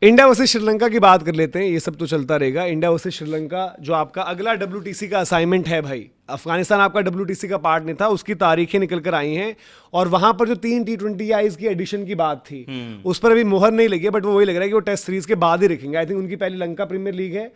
India versus Sri Lanka की बात कर लेते हैं, ये सब तो चलता रहेगा। इंडिया वर्सेस श्रीलंका जो आपका अगला WTC का असाइनमेंट है भाई, अफगानिस्तान आपका WTC का पार्ट नहीं था, उसकी तारीखें निकल कर आई हैं और वहां पर जो 3 T20 आईज की एडिशन की बात थी उस पर अभी मुहर नहीं लगी है, बट वो वही लग रहा है कि वो टेस्ट सीरीज के बाद ही रखेंगे। आई थिंक उनकी पहली लंका प्रीमियर लीग है,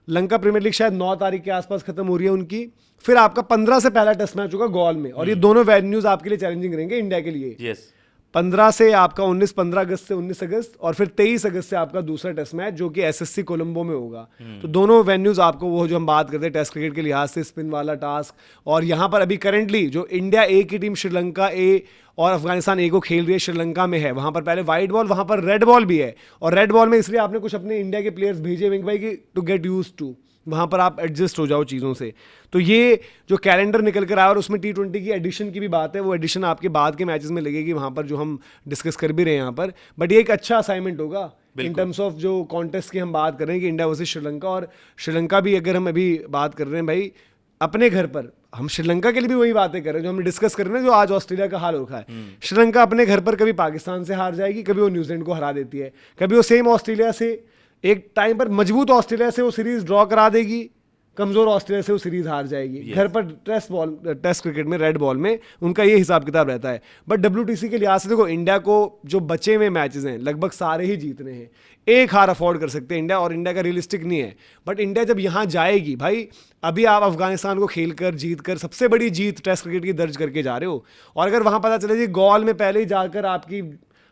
लंका प्रीमियर लीग शायद 9 तारीख के आसपास खत्म हो रही है उनकी। फिर आपका 15 से पहला टेस्ट मैच होगा गोल में, और ये दोनों वेन्यूज आपके लिए चैलेंजिंग रहेंगे इंडिया के लिए। 15 से आपका 15 अगस्त से 19 अगस्त, और फिर 23 अगस्त से आपका दूसरा टेस्ट मैच जो कि SSC कोलंबो में होगा। तो दोनों वेन्यूज आपको वो जो हम बात करते हैं टेस्ट क्रिकेट के लिहाज से स्पिन वाला टास्क, और यहाँ पर अभी करंटली जो इंडिया ए की टीम श्रीलंका ए और अफगानिस्तान ए को खेल रही है श्रीलंका में है, वहाँ पर पहले वाइट बॉल, वहाँ पर रेड बॉल भी है। और रेड बॉल में इसलिए आपने कुछ अपने इंडिया के प्लेयर्स भेजे वेंक भाई की टू गेट यूज टू, वहाँ पर आप एडजस्ट हो जाओ चीज़ों से। तो ये जो कैलेंडर निकल कर आया और उसमें T20 की एडिशन की भी बात है, वो एडिशन आपके बाद के मैचेस में लगेगी, वहाँ पर जो हम डिस्कस कर भी रहे हैं यहाँ पर। बट ये एक अच्छा असाइनमेंट होगा इन टर्म्स ऑफ जो कॉन्टेस्ट की हम बात कर रहे हैं कि इंडिया वर्सेस श्रीलंका। और श्रीलंका भी अगर हम अभी बात कर रहे हैं भाई अपने घर पर, हम श्रीलंका के लिए भी वही बातें कर रहे हैं जो हम डिस्कस कर रहे हैं, जो आज ऑस्ट्रेलिया का हाल हो रखा है। श्रीलंका अपने घर पर कभी पाकिस्तान से हार जाएगी, कभी वो न्यूजीलैंड को हरा देती है, कभी वो सेम ऑस्ट्रेलिया से एक टाइम पर मजबूत ऑस्ट्रेलिया से वो सीरीज ड्रॉ करा देगी, कमजोर ऑस्ट्रेलिया से वो सीरीज हार जाएगी। घर पर टेस्ट क्रिकेट में रेड बॉल में उनका ये हिसाब किताब रहता है। बट WTC के लिहाज से देखो इंडिया को जो बचे हुए मैचेस हैं लगभग सारे ही जीतने हैं, एक हार अफोर्ड कर सकते हैं इंडिया, और इंडिया का रियलिस्टिक नहीं है। बट इंडिया जब यहाँ जाएगी भाई, अभी आप अफगानिस्तान को खेलकर जीतकर सबसे बड़ी जीत टेस्ट क्रिकेट की दर्ज करके जा रहे हो, और अगर वहां पता चले जी गोल में पहले ही जाकर आपकी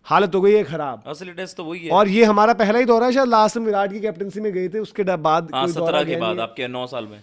हालत हो गई है खराब, असली टेस्ट तो वही है। और ये हमारा पहला ही दौरा है, शायद लास्ट में विराट की कैप्टनसी में गए थे, उसके बाद 17 के बाद आपके 9 साल में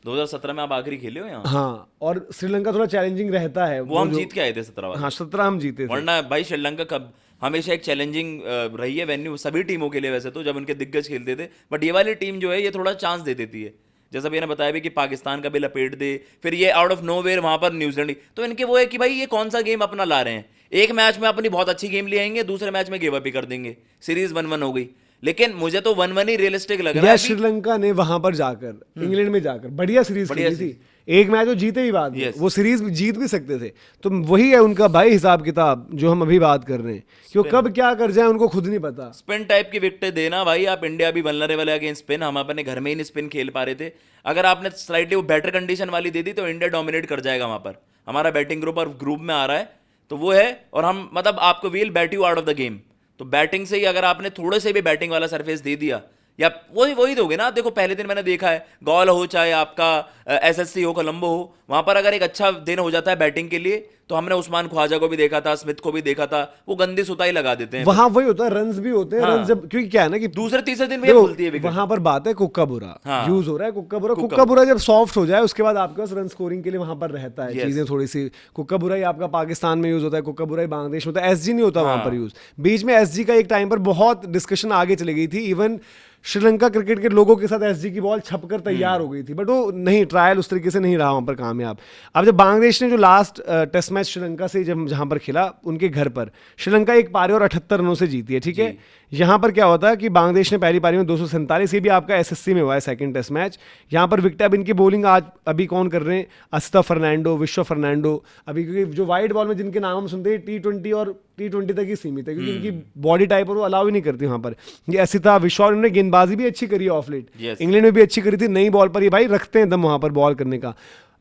2017 में आप आखिरी खेले हो यहाँ। हाँ, और श्रीलंका थोड़ा चैलेंजिंग रहता है, वो हम जीत के आए थे 17 हाँ 17 हम जीते थे। वरना भाई श्रीलंका कब हमेशा एक चैलेंजिंग रही है वेन्यू सभी टीमों के लिए वैसे तो, जब उनके दिग्गज खेलते थे। बट ये वाली टीम जो है ये थोड़ा चांस दे देती है, जैसा भी मैंने बताया भी कि पाकिस्तान का भी लपेट दे, फिर ये आउट ऑफ नोवेयर वहां पर न्यूजीलैंड। तो इनके वो है कि भाई ये कौन सा गेम अपना ला रहे हैं, एक मैच में अपनी बहुत अच्छी गेम ले आएंगे, दूसरे मैच में गिव अप ही कर देंगे, सीरीज 1-1 हो गई। लेकिन मुझे तो 1-1 ही रियलिस्टिक लग रहा है। श्रीलंका ने वहां पर जाकर इंग्लैंड में जाकर बढ़िया सीरीज खेली थी, एक मैच वो जीते ही बाद में, वो सीरीज जीत भी सकते थे। तो वही है उनका भाई हिसाब कि जो हम अभी बात कर रहे हैं कि वो कब क्या कर जाए उनको खुद नहीं पता। स्पिन टाइप की विकेट देना भाई, आप इंडिया भी वल्नरेबल है अगेंस्ट स्पिन, हम अपने घर में ही नहीं स्पिन खेल पा रहे थे। अगर आपने स्लाइटली वो बेटर कंडीशन वाली दे दी तो इंडिया डोमिनेट कर जाएगा वहां पर। हमारा बैटिंग ग्रुप और ग्रुप में आ रहा है तो वो है, और हम मतलब आपको we'll bat you out of the game. तो बैटिंग से ही अगर आपने थोड़े से भी बैटिंग वाला सरफेस दे दिया, या वही दोगे ना। देखो पहले दिन मैंने देखा है, गोल हो चाहे आपका SSC हो कोलंबो हो, वहां पर अगर एक अच्छा दिन हो जाता है बैटिंग के लिए, तो हमने उस्मान ख्वाजा को भी देखा था, स्मिथ को भी देखा था, वो गंदी सुताई लगा देते हैं। वहां वही होता है, रन्स भी होते हैं। रन्स जब, क्योंकि क्या है ना कि दूसरे तीसरे दिन भी बोलती है वहां पर बात है कुक्का बुरा यूज हो रहा है। कुक्का बुरा जब सॉफ्ट हो जाए उसके बाद आपके पास रन स्कोरिंग के लिए वहां पर रहता है चीजें थोड़ी सी। कुक्का बुरा ही आपका पाकिस्तान में यूज होता है, कुक्का बुरा ही बांग्लादेश में होता है, SG नहीं होता वहां पर यूज। बीच में SG का एक टाइम पर बहुत डिस्कशन आगे चली गई थी, इवन श्रीलंका क्रिकेट के लोगों के साथ SG की बॉल छपकर तैयार हो गई थी, बट वो नहीं, ट्रायल उस तरीके से नहीं रहा वहां पर कामयाब। अब जब बांग्लादेश ने जो लास्ट टेस्ट मैच श्रीलंका से जब जहां पर खेला उनके घर पर, श्रीलंका एक पारी और 78 रनों से जीती है, ठीक है। यहाँ पर क्या होता है कि बांग्लादेश ने पहली पारी में 247, ये भी आपका SSC में हुआ है सेकंड टेस्ट मैच। यहाँ पर विकेट अब इनकी बॉलिंग आज अभी कौन कर रहे हैं, असिता फर्नांडो, विश्व फर्नांडो, अभी क्योंकि जो वाइड बॉल में जिनके नाम हम सुनते हैं T20 और T20 तक ही सीमित है, क्योंकि इनकी बॉडी टाइप और वो अलाउ ही नहीं करती वहाँ पर। ये असिता, विश्व, इन्होंने गेंदबाजी भी अच्छी करी है ऑफ लेट, इंग्लैंड में भी अच्छी करी थी, नई बॉल पर ये भाई रखते हैं दम वहाँ पर बॉल करने का।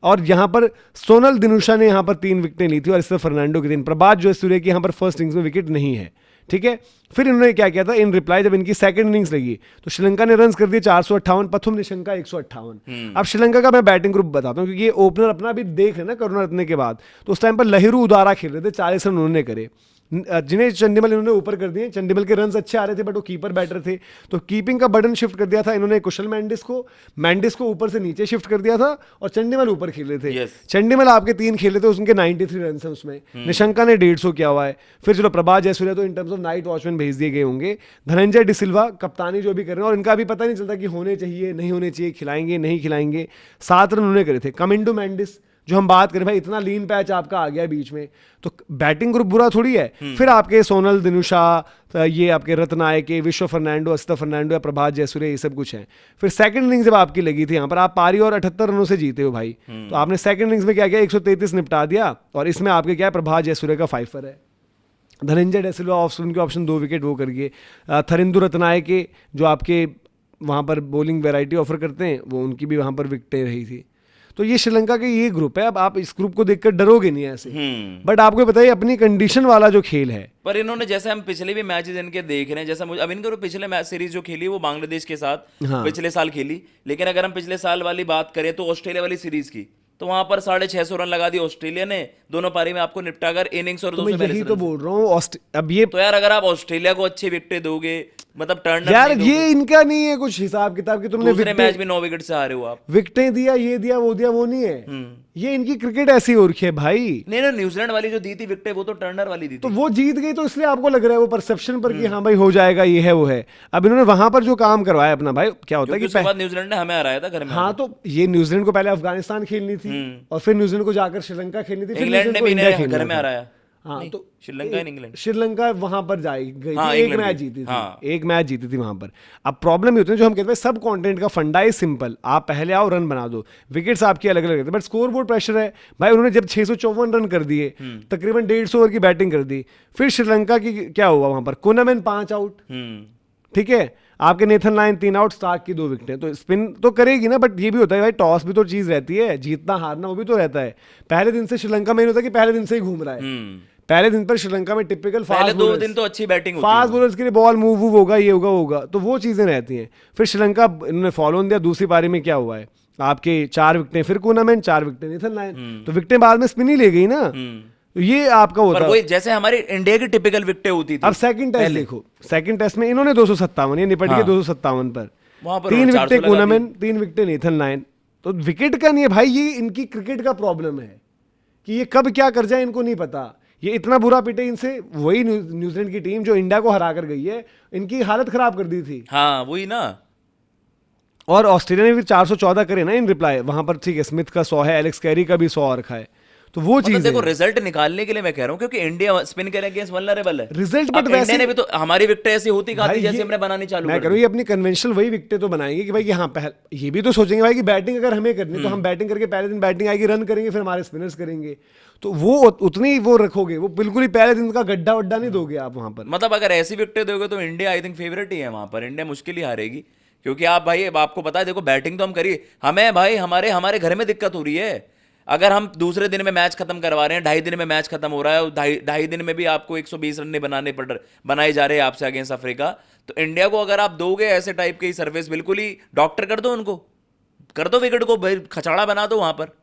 और यहाँ पर सोनल दिनुशा ने यहाँ पर 3 विकेटें ली थी, और इससे फर्नांडो की 3। प्रभात जो सूर्य की यहाँ पर फर्स्ट इनिंग्स में विकेट नहीं है, ठीक है। फिर इन्होंने क्या किया था, इन रिप्लाई जब इनकी सेकंड इनिंग्स लगी तो श्रीलंका ने रन्स कर दिए 458, प्रथम निशंका 158। अब श्रीलंका का मैं बैटिंग ग्रुप बताता हूँ, क्योंकि ये ओपनर अपना भी देख रहे ना करुणारत्ने के बाद, तो उस टाइम पर लहिरू उदारा खेल रहे थे, 40 रन उन्होंने करे, जिन्हें चंडीमल इन्होंने ऊपर कर दिए। चंडीमल के रन्स अच्छे आ रहे थे बट वो कीपर बैटर थे, तो कीपिंग का बटन शिफ्ट कर दिया था इन्होंने कुशल मैंडिस को ऊपर से नीचे शिफ्ट कर दिया था, और चंडीमल ऊपर खेल रहे थे। चंडीमल आपके 3 खेले थे, उसके 93 रन है उसमें, निशंका ने 150 किया हुआ है। फिर चलो प्रभात जयसूर्या तो in terms of night watchman भेज दिए गए होंगे। धनंजय डिसिल्वा कप्तानी जो भी कर रहे हैं, और इनका अभी पता नहीं चलता कि होने चाहिए नहीं होने चाहिए, खिलाएंगे नहीं खिलाएंगे। 7 रन उन्होंने करे थे। कमिंडो मैंडिस जो हम बात करें भाई, इतना लीन पैच आपका आ गया बीच में, तो बैटिंग ग्रुप बुरा थोड़ी है। फिर आपके सोनल दिनुशा, ये आपके रत्नायक, विश्व फर्नांडो, असिता फर्नांडो या प्रभात जयसूर्या, ये सब कुछ है। फिर सेकंड इनिंग्स जब आपकी लगी थी यहाँ पर, आप पारी और 78 रनों से जीते हो भाई, तो आपने सेकंड इनिंग्स में क्या किया, 133 निपटा दिया, और इसमें आपके क्या है, प्रभात जयसूर्या का 5 है। धनंजय डेसिल्वा ऑफ स्पिन के ऑप्शन 2 विकेट वो करिए। थरिंदु रत्नाय के जो आपके वहाँ पर बॉलिंग वैरायटी ऑफर करते हैं वो उनकी भी वहाँ पर विकेटें रही थी। तो ये श्रीलंका के ये ग्रुप है। अब आप इस ग्रुप को देखकर डरोगे नहीं ऐसे, बट आपको बताइए अपनी कंडीशन वाला जो खेल है। पर इन्होंने जैसे हम पिछले भी मैचेस इनके देख रहे हैं, जैसा मुझे अब इनके पिछले मैच सीरीज जो खेली वो बांग्लादेश के साथ पिछले साल खेली, लेकिन अगर हम पिछले साल वाली बात करें तो ऑस्ट्रेलिया वाली सीरीज की तो वहां पर 650 रन लगा दिए ऑस्ट्रेलिया ने, दोनों पारी में आपको निपटाकर इनिंग्स और 242 यही तो बोल रहा हूँ। अब ये तो यार अगर आप ऑस्ट्रेलिया को अच्छे विकेट दोगे, मतलब टर्नर यार ये इनका नहीं है कुछ हिसाब किताब की, तुमने दूसरे मैच में 9 विकेट से हारे हो आप, विकेटें दिया, ये दिया, वो नहीं है। ये इनकी क्रिकेट ऐसी हो रखी है भाई। नहीं न्यूजीलैंड वाली जो दी थी विकेटें वो तो टर्नर वाली दी थी, तो वो जीत गई तो इसलिए आपको लग रहा है वो परसेप्शन पर कि हाँ भाई हो जाएगा, ये है वो है। अब इन्होंने वहां पर जो काम करवाया अपना भाई, क्या होता है कि उसके बाद न्यूजीलैंड ने हमें हराया था घर में। हाँ, तो ये न्यूजीलैंड को पहले अफगानिस्तान खेलनी थी और फिर न्यूजीलैंड को जाकर श्रीलंका खेलनी थी, फिर इंग्लैंड ने भी इन्हें घर में हराया। हाँ, तो श्रीलंका वहां पर गई हाँ, थी, एक मैच जीती थी, एक मैच जीती थी वहां पर। अब प्रॉब्लम ये होती है जो हम कहते हैं सब कंटेंट का फंडा इज सिंपल, आप पहले आओ रन बना दो, विकेट्स आपकी अलग अलग रहती है, बट स्कोर बोर्ड प्रेशर है भाई। उन्होंने जब 654 रन कर दिए, तकरीबन 150 ओवर की बैटिंग कर दी, फिर श्रीलंका की क्या हुआ वहां पर, कुनामैन 5 आउट, ठीक है, आपके नेथन लायन 3 आउट, स्टार्क की 2 विकेटें। तो स्पिन तो करेगी ना, बट ये भी होता है भाई, टॉस भी तो चीज रहती है, जीतना हारना वो भी तो रहता है। पहले दिन से श्रीलंका में नहीं होता कि पहले दिन से ही घूम रहा है। पहले दिन पर श्रीलंका में टिपिकल पहले 2 दिन तो अच्छी बैटिंग होती है, फास्ट बॉलर्स के लिए बॉल मूव होगा, ये होगा, तो वो चीजें रहती हैं। फिर श्रीलंका इन्होंने फॉलो दिया, दूसरी पारी में क्या हुआ है, आपके 4 विकेटें फिर कुनामैन, 4 विकेटें नेथन लायन, तो विकेटें बाद में स्पिन ही ले गई ना। तो ये आपका होता है जैसे हमारी इंडिया की टिपिकल विकेटें होती थी। अब सेकंड टेस्ट देखो, सेकंड टेस्ट में इन्होंने 257, ये निपट के 257 पर 3 विकेटें कुनामैन, 3 विकेटें नेथन लायन। तो विकेट का नहीं है भाई, ये इनकी क्रिकेट का प्रॉब्लम है कि ये कब क्या कर जाए इनको नहीं पता। ये इतना बुरा पिटे इनसे, वही न्यूजीलैंड की टीम जो इंडिया को हरा कर गई है, इनकी हालत खराब कर दी थी। हाँ वही ना। और ऑस्ट्रेलिया ने भी 414 करे ना इन रिप्लाई वहां पर, ठीक है, स्मिथ का 100 है, एलेक्स कैरी का भी 100 रखा है। तो वो चीज देखो रिजल्ट निकालने के लिए मैं कह रहा हूँ, क्योंकि इंडिया स्पिन करे अगेंस्ट वल्नरेबल है रिजल्ट, बट वैसे ने भी तो हमारी विकेटें ऐसी होती थी जैसे हमने बनानी चालू मैं करूँ, ये अपनी कन्वेंशनल वही विकेटें तो बनाएंगे कि भाई कि हाँ ये भी तो सोचेंगे भाई कि बैटिंग अगर हमें करनी तो हम बैटिंग करके पहले दिन बैटिंग आएगी, रन करेंगे, फिर हमारे स्पिनर्स करेंगे, तो वो उतनी वो रखोगे, वो बिल्कुल ही पहले दिन का गड्ढा वड्ढा नहीं दोगे आप वहां पर। मतलब अगर ऐसी विकेटें दोगे तो इंडिया आई थिंक फेवरेट ही है वहां पर, इंडिया मुश्किल ही हारेगी, क्योंकि आप भाई आपको पता है, देखो बैटिंग तो हम करिए, हमें भाई हमारे घर में दिक्कत हो रही है। अगर हम दूसरे दिन में मैच खत्म करवा रहे हैं, 2.5 दिन में मैच खत्म हो रहा है, और 2.5 दिन में भी आपको 120 रन नहीं बनाए जा रहे हैं आपसे अगेंस्ट अफ्रीका, तो इंडिया को अगर आप दोगे ऐसे टाइप की सर्विस, बिल्कुल ही डॉक्टर कर दो उनको, कर दो विकेट को खचाड़ा बना दो वहां पर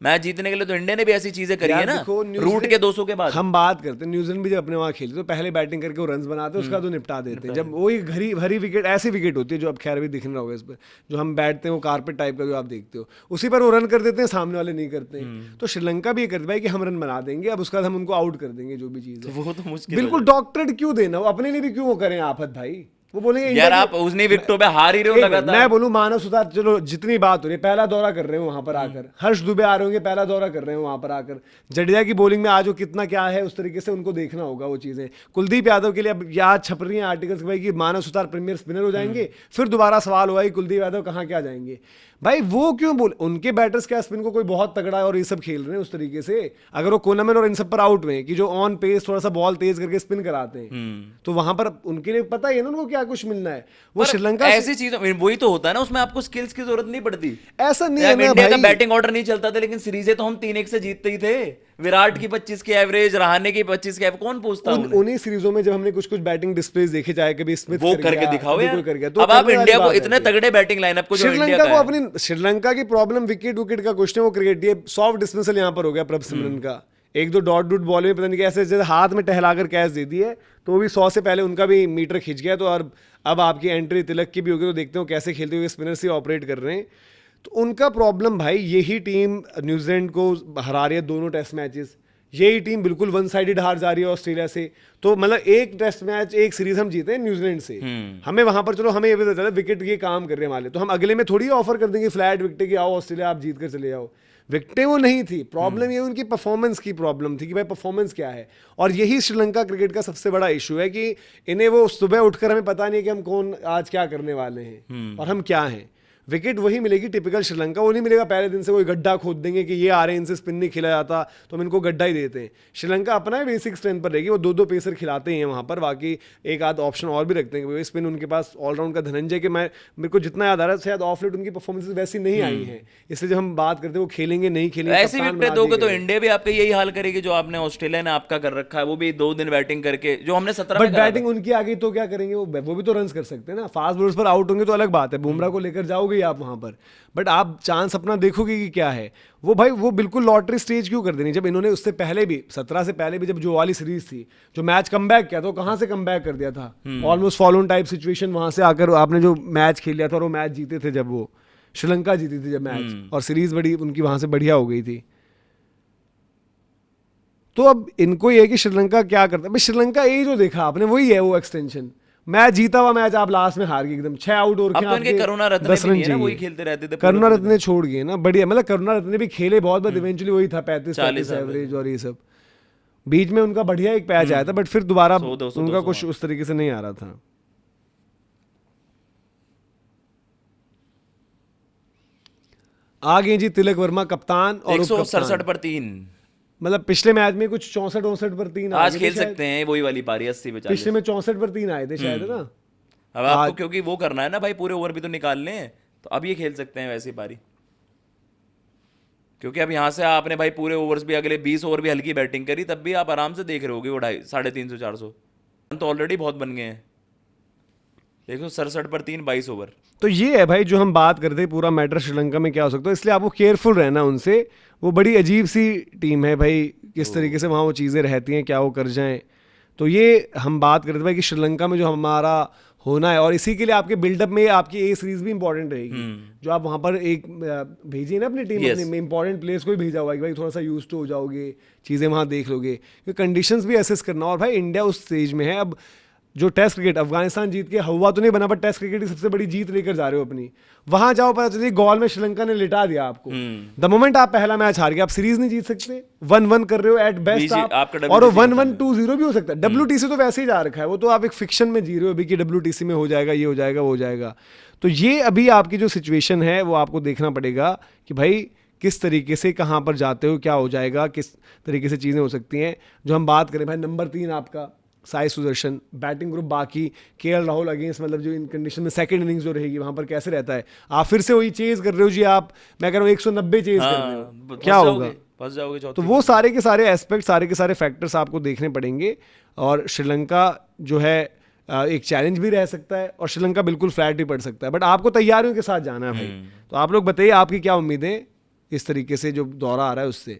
मैच जीतने के लिए। तो इंडिया ने भी ऐसी चीजें करी है ना, रूट के 200 के बाद। हम बात करते हैं न्यूजीलैंड भी जब अपने वहां खेली तो पहले बैटिंग करके वो रन्स बनाते हैं, उसका तो निपटा देते हैं। जब वही हरी विकेट, ऐसी विकेट होती है जो अब खैर भी दिख रहा होगा इस पर, जो हम बैठते हैं वो कारपेट टाइप का जो आप देखते हो, उसी पर वो रन कर देते हैं, सामने वाले नहीं करते हैं। तो श्रीलंका भी ये करती है कि हम रन बना देंगे, अब उसका हम उनको आउट कर देंगे, जो भी चीज है। वो तो मुश्किल, बिल्कुल डॉक्टरेट क्यों देना, वो अपने लिए भी क्यों करें आफत भाई। वो बोलेंगे यार आप उसने विकेटों पे हार ही रहे हो लगातार। मैं बोलूं मानव सुतार, चलो जितनी बात हो रही है, पहला दौरा कर रहे हो वहां पर आकर, हर्ष दुबे आ रहे होंगे, पहला दौरा कर रहे हो वहां पर आकर, जडेजा की बॉलिंग में आज वो कितना क्या है, उस तरीके से उनको देखना होगा वो चीजें। कुलदीप यादव के लिए अब याद छप रही है आर्टिकल्स भाई कि मानव सुतार प्रीमियर स्पिनर हो जाएंगे, फिर दोबारा सवाल हुआ कि कुलदीप यादव कहाँ क्या जाएंगे। भाई वो क्यों बोल, उनके बैटर्स क्या स्पिन को कोई बहुत तगड़ा है और ये सब खेल रहे हैं उस तरीके से। अगर वो कोनामैन और इन सब पर आउट में कि जो ऑन पेस थोड़ा सा बॉल तेज करके स्पिन कराते हैं, तो वहां पर उनके लिए पता ही है ना उनको क्या कुछ मिलना है। वो श्रीलंका ऐसी चीज वही तो होता है ना, उसमें आपको स्किल्स की जरूरत नहीं पड़ती। ऐसा नहीं है ना, इंडिया का बैटिंग ऑर्डर नहीं चलता था, लेकिन सीरीजें तो हम 3-1 से जीतते ही थे। विराट की 25 की एवरेज, रहाणे की 25 की एवरेज, कौन पूछता उन्हीं सीरीजों में जब हमने कुछ बैटिंग डिस्प्लेस देखे, चाहे कभी स्मिथ वो करके दिखाओ यार। तो अब आप इंडिया को इतने तगड़े बैटिंग लाइनअप को, श्रीलंका को अपनी, श्रीलंका की प्रॉब्लम विकेट का क्वेश्चन वो क्रिकेट, ये सॉफ्ट डिस्मिसल यहाँ पर हो गया प्रभ सिमरन का। 1-2 डॉट बॉल में पता नहीं कैसे जैसे हाथ में टहलाकर कैच दे दी है, तो वो भी 100 से पहले उनका भी मीटर खिंच गया। तो और अब आपकी एंट्री तिलक की भी होगी, तो देखते हो कैसे खेलते हुए स्पिनर से ऑपरेट कर रहे हैं। तो उनका प्रॉब्लम भाई, यही टीम न्यूजीलैंड को हरा रही है दोनों टेस्ट मैचेस, यही टीम बिल्कुल वन साइडेड हार जा रही है ऑस्ट्रेलिया से। तो मतलब एक टेस्ट मैच, एक सीरीज हम जीते हैं न्यूजीलैंड से, हमें वहां पर चलो हमें ये पता चला विकेट ये काम कर रहे हैं वाले, तो हम अगले में थोड़ी ऑफर कर देंगे फ्लैट विकेट की, आओ ऑस्ट्रेलिया आप जीत कर चले जाओ। विकेटें वो नहीं थी, प्रॉब्लम ये उनकी परफॉर्मेंस की प्रॉब्लम थी कि भाई परफॉर्मेंस क्या है। और यही श्रीलंका क्रिकेट का सबसे बड़ा इशू है कि इन्हें वो सुबह उठकर हमें पता नहीं कि हम कौन आज क्या करने वाले हैं और हम क्या हैं। विकेट वही मिलेगी टिपिकल श्रीलंका, वो नहीं मिलेगा पहले दिन से कोई गड्ढा खोद देंगे कि ये आ रहे हैं इनसे स्पिन नहीं खिला जाता तो हम इनको गड्ढा ही देते हैं। श्रीलंका अपना ही बेसिक स्ट्रेंथ पर रहेगी, वो 2-2 पेसर खिलाते ही हैं वहाँ पर, बाकी एक आध ऑप्शन और भी रखते हैं। स्पिन उनके पास ऑलराउंड का धनंजय के मेरे को जितना याद आ रहा है शायद ऑफ लेट उनकी परफॉर्मेंस वैसी नहीं आई है, इसलिए जब हम बात करते हैं वो खेलेंगे नहीं खेलेंगे, ऐसे भी दोगे तो इंडिया भी आपका यही हाल करेगी जो आपने ऑस्ट्रेलिया ने आपका कर रखा है, वो भी 2 दिन बैटिंग करके जो हमने 17 में बट बैटिंग उनकी आ गई तो क्या करेंगे, वो भी तो रन कर सकते हैं ना। फास्ट बॉलर्स पर आउट होंगे तो अलग बात है, बुमराह को लेकर जाओगे आप वहां पर, बट आप चांस अपना देखोगे कि क्या है। वो भाई वो बिल्कुल लॉटरी स्टेज क्यों कर देनी, जब इन्होंने उससे पहले भी 17 से पहले भी जब जो वाली सीरीज थी जो मैच कमबैक किया तो कहां से कमबैक कर दिया था, almost follow on type situation, वहां से आकर आपने जो मैच खेल लिया था और वो मैच जीते थे जब वो श्रीलंका जीती थी जब मैच, और सीरीज बड़ी उनकी वहां से बढ़िया हो गई थी। तो अब इनको ये है कि श्रीलंका क्या करता है, भाई श्रीलंका ये जो देखा आपने वही है वो एक्सटेंशन, मैच जीता हुआ मैच आप लास्ट में हार गए एकदम 6 आउट और 10 रन चाहिए, वही खेलते रहते थे, करुणा रत्ने छोड़ गए ना, बढ़िया मतलब करुणा रत्ने भी खेले बहुत, बट इवेंचुअली वही था 35-40 एवरेज और ये सब, बीच में उनका बढ़िया एक पैच आया था बट फिर दोबारा उनका कुछ उस तरीके से नहीं आ रहा था। आ गए जी तिलक वर्मा कप्तान और 167 पर 3, मतलब पिछले मैच में कुछ 64-64 पर 3 आज खेल सकते हैं वही वाली पारी 80 पे 40, पिछले में 64 पर 3 आए थे शायद है ना। अब आपको क्योंकि वो करना है ना भाई, पूरे ओवर भी तो निकालने हैं, तो अब ये खेल सकते हैं वैसी पारी, क्योंकि अब यहाँ से आपने भाई पूरे ओवर्स भी अगले 20 ओवर भी हल्की बैटिंग करी तब भी आप आराम से देख रहे होगे वो 350-400 रन तो ऑलरेडी बहुत बन गए हैं। 167 पर 3 22 ओवर। तो ये है भाई जो हम बात करते हैं पूरा मैटर श्रीलंका में क्या हो सकता है, इसलिए आपको केयरफुल रहना उनसे, वो बड़ी अजीब सी टीम है भाई, किस तरीके से वहाँ वो चीज़ें रहती हैं, क्या वो कर जाएं। तो ये हम बात करते हैं भाई कि श्रीलंका में जो हमारा होना है, और इसी के लिए आपके बिल्डअप में आपकी ए सीरीज भी इंपॉर्टेंट रहेगी, जो आप वहाँ पर एक भेजिए ना अपनी टीम, अपने इंपॉर्टेंट प्लेयर्स को भी भेजा हुआ है कि भाई थोड़ा सा यूज टू हो जाओगे, चीज़ें वहाँ देख लोगे, क्योंकि कंडीशंस भी असेस करना। और भाई इंडिया उस स्टेज में है अब, जो टेस्ट क्रिकेट अफगानिस्तान जीत के हवा तो नहीं बना, पर टेस्ट क्रिकेट की सबसे बड़ी जीत लेकर जा रहे हो अपनी, वहां जाओ पता चलिए गोल में श्रीलंका ने लिटा दिया आपको, द मोमेंट आप पहला मैच हार गए आप सीरीज नहीं जीत सकते, 1-1 कर रहे हो एट बेस्ट आप, और 1-1 2-0 भी हो सकता है। WTC तो वैसे ही जा रखा है, वो तो आप एक फिक्शन में जी रहे हो अभी कि WTC में हो जाएगा, ये हो जाएगा, वो हो जाएगा। तो ये अभी आपकी जो सिचुएशन है वो आपको देखना पड़ेगा कि भाई किस तरीके से कहाँ पर जाते हो, क्या हो जाएगा, किस तरीके से चीज़ें हो सकती हैं। जो हम बात करें भाई नंबर 3 आपका साई सुदर्शन, बैटिंग ग्रुप बाकी KL राहुल अगेंस्ट, मतलब जो इन कंडीशन में सेकंड इनिंग्स जो रहेगी वहां पर कैसे रहता है, आप फिर से वही चेज कर रहे हो जी, आप मैं कह रहा हूँ 190 चेज कर रहे हो, क्या होगा, फंस जाओगे। तो वो सारे के सारे एस्पेक्ट, सारे के सारे फैक्टर्स आपको देखने पड़ेंगे, और श्रीलंका जो है एक चैलेंज भी रह सकता है और श्रीलंका बिल्कुल फ्लैट भी पड़ सकता है, बट आपको तैयारियों के साथ जाना है भाई। तो आप लोग बताइए आपकी क्या उम्मीदें इस तरीके से जो दौरा आ रहा है उससे।